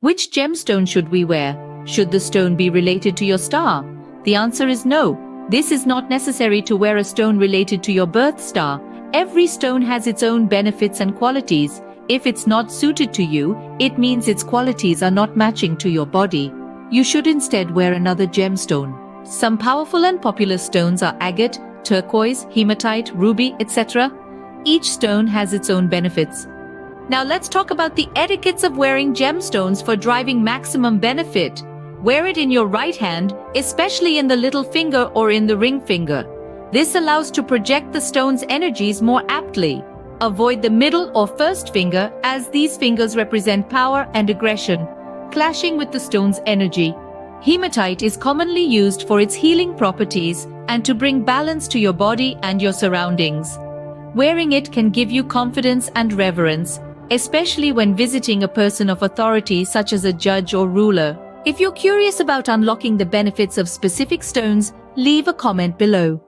Which gemstone should we wear? Should the stone be related to your star? The answer is no. This is not necessary to wear a stone related to your birth star. Every stone has its own benefits and qualities. If it's not suited to you, it means its qualities are not matching to your body. You should instead wear another gemstone. Some powerful and popular stones are agate, turquoise, hematite, ruby, etc. Each stone has its own benefits. Now let's talk about the etiquettes of wearing gemstones for driving maximum benefit. Wear it in your right hand, especially in the little finger or in the ring finger. This allows to project the stone's energies more aptly. Avoid the middle or first finger, as these fingers represent power and aggression, clashing with the stone's energy. Hematite is commonly used for its healing properties and to bring balance to your body and your surroundings. Wearing it can give you confidence and reverence, especially when visiting a person of authority such as a judge or ruler. If you're curious about unlocking the benefits of specific stones, leave a comment below.